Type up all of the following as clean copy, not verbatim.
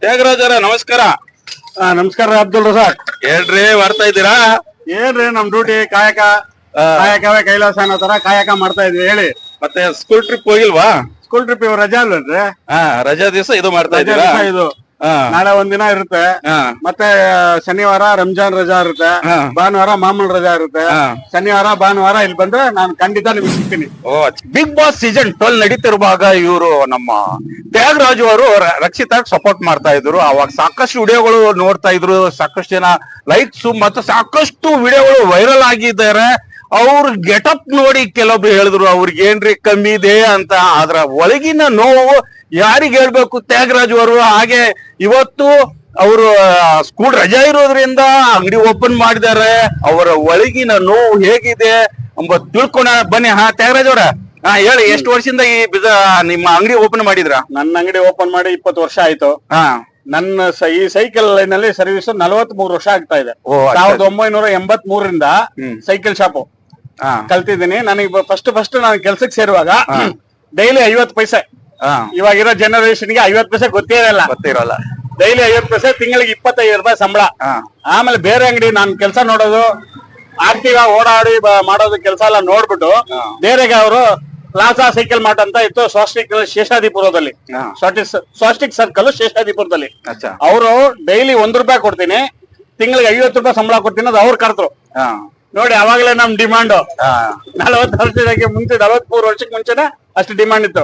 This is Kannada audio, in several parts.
ತ್ಯಾಗರಾಜ್ ಅವರೇ ನಮಸ್ಕಾರ. ನಮಸ್ಕಾರ ಅಬ್ದುಲ್ ರಜಾಕ್. ಹೇಳ್ರಿ, ಮಾಡ್ತಾ ಇದ್ದೀರಾ? ಏನ್ರಿ ನಮ್ ಡ್ಯೂಟಿ ಕಾಯಕ, ಕಾಯಕವೇ ಕೈಲಾಸ ಅನ್ನೋ ತರ ಕಾಯಕ ಮಾಡ್ತಾ ಇದ್ವಿ. ಹೇಳಿ, ಮತ್ತೆ ಸ್ಕೂಲ್ ಟ್ರಿಪ್ ಹೋಗಿಲ್ವಾ? ಸ್ಕೂಲ್ ಟ್ರಿಪ್ ಇವ್ ರಜಾ ಅಲ್ವೇನ್ರಿ? ರಜಾ ದಿವಸ ಇದು ಮಾಡ್ತಾ ರಜಾ ಇದ್ದೀರಾ? ದಿವಸ ಇದು ನಾಳೆ ಒಂದಿನ ಇರುತ್ತೆ. ಮತ್ತೆ ಶನಿವಾರ ರಂಜಾನ್ ರಜಾ ಇರುತ್ತೆ, ಭಾನುವಾರ ಮಾಮೂಲ್ ರಜಾ ಇರುತ್ತೆ. ಶನಿವಾರ ಭಾನುವಾರ ಇಲ್ಲಿ ಬಂದ್ರೆ ನಾನು ಖಂಡಿತ ನಿಮ್ಗೆ ಸಿಗ್ತೀನಿ. ಬಿಗ್ ಬಾಸ್ ಸೀಸನ್ 12 ನಡೀತಿರುವಾಗ ಇವರು ನಮ್ಮ ತ್ಯಾಗರಾಜು ಅವರು ರಕ್ಷಿತಾ ಸಪೋರ್ಟ್ ಮಾಡ್ತಾ ಇದ್ರು. ಅವಾಗ ಸಾಕಷ್ಟು ವಿಡಿಯೋಗಳು ನೋಡ್ತಾ ಇದ್ರು, ಸಾಕಷ್ಟು ಜನ ಲೈಕ್ಸ್ ಮತ್ತು ಸಾಕಷ್ಟು ವಿಡಿಯೋಗಳು ವೈರಲ್ ಆಗಿದ್ದಾರೆ. ಅವ್ರ ಗೆಟಪ್ ನೋಡಿ ಕೆಲವೊಬ್ರು ಹೇಳಿದ್ರು ಅವ್ರಿಗೆ ಏನ್ರಿ ಕಮ್ಮಿ ಇದೆ ಅಂತ. ಆದ್ರ ಒಳಗಿನ ನೋವು ಯಾರಿಗ್ ಹೇಳ್ಬೇಕು? ತ್ಯಾಗರಾಜು ಅವರು. ಹಾಗೆ ಇವತ್ತು ಅವರು ಸ್ಕೂಲ್ ರಜಾ ಇರೋದ್ರಿಂದ ಅಂಗಡಿ ಓಪನ್ ಮಾಡಿದ್ದಾರೆ. ಅವರ ಒಳಗಿನ ನೋವು ಹೇಗಿದೆ ಎಂಬುದು ತಿಳ್ಕೊಂಡ ಬನ್ನಿ. ತ್ಯಾಗರಾಜ್ ಅವರ ಹೇಳಿ, ಎಷ್ಟು ವರ್ಷದಿಂದ ನಿಮ್ಮ ಅಂಗಡಿ ಓಪನ್ ಮಾಡಿದ್ರ? ನನ್ನ ಅಂಗಡಿ ಓಪನ್ ಮಾಡಿ 20 ವರ್ಷ ಆಯ್ತು. ನನ್ನ ಈ ಸೈಕಲ್ ಲೈನ್ ಅಲ್ಲಿ ಸರ್ವಿಸ್ 43 ವರ್ಷ ಆಗ್ತಾ ಇದೆ. 1983ರಿಂದ ಸೈಕಲ್ ಶಾಪು ಕಲ್ತಿದ್ದೀನಿ. ನನಗೆ ಫಸ್ಟ್ ನಾನು ಕೆಲ್ಸಕ್ಕೆ ಸೇರುವಾಗ ಡೈಲಿ 50 ಪೈಸೆ. ಇವಾಗಿರೋ ಜನರೇಷನ್ ಗೆ 50 ಪೈಸೆ ಗೊತ್ತಿರಲ್ಲ. ಡೈಲಿ 50 ಪೈಸೆ, ತಿಂಗಳಿಗೆ 25 ರೂಪಾಯಿ ಸಂಬಳ. ಆಮೇಲೆ ಬೇರೆ ಅಂಗಡಿ ನಾನು ಕೆಲಸ ನೋಡೋದು, ಆಕ್ಟಿವ್ ಆಗಿ ಓಡಾಡಿ ಮಾಡೋದು ಕೆಲಸ ಎಲ್ಲ ನೋಡ್ಬಿಟ್ಟು ಬೇರೆಗೆ ಅವರು ಪ್ಲಾಜಾ ಸೈಕಲ್ ಮಾರ್ಟ್ ಅಂತ ಇತ್ತು ಸ್ವಾಸ್ಟಿಕ್ ಶೇಷಾದಿಪುರದಲ್ಲಿ, ಸ್ವಾಸ್ಟಿಕ್ ಸರ್ಕಲ್ ಶೇಷಾದಿಪುರದಲ್ಲಿ. ಅವರು ಡೈಲಿ 1 ರೂಪಾಯಿ ಕೊಡ್ತೀನಿ, ತಿಂಗಳಿಗೆ 50 ರೂಪಾಯಿ ಸಂಬಳ ಕೊಡ್ತೀನಿ. ಅದು ಅವ್ರು ಕರೆದ್ರು ನೋಡಿ. ಅವಾಗಲೇ ನಮ್ ಡಿಮಾಂಡ್ 40 ವರ್ಷಕ್ಕೆ ಮುಂಚೆ, 43 ವರ್ಷಕ್ಕೆ ಮುಂಚೆನೆ ಅಷ್ಟು ಡಿಮಾಂಡ್ ಇತ್ತು.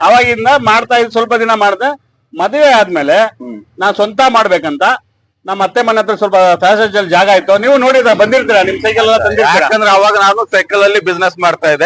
ಅವಾಗಿಂದ ಮಾಡ್ತಾ ಇದ್ ಸ್ವಲ್ಪ ದಿನ ಮಾಡ್ದೆ. ಮದುವೆ ಆದ್ಮೇಲೆ ನಾನ್ ಸ್ವಂತ ಮಾಡ್ಬೇಕಂತ ನಮ್ಮ ಅತ್ತೆ ಮನೆ ಹತ್ರ ಸ್ವಲ್ಪ ಪ್ಯಾಸೇಜ್ ಅಲ್ಲಿ ಜಾಗ ಇತ್ತು. ನೀವು ನೋಡಿದ್ರ, ಬಂದಿರ್ತೀರಾ, ನಿಮ್ ಸೈಕಲ್ ಎಲ್ಲ ತಂದಿರ್ತೀರಾ? ಯಾಕಂದ್ರೆ ಅವಾಗ ನಾನು ಸೈಕಲ್ ಅಲ್ಲಿ ಬಿಸ್ನೆಸ್ ಮಾಡ್ತಾ ಇದ್ದೆ.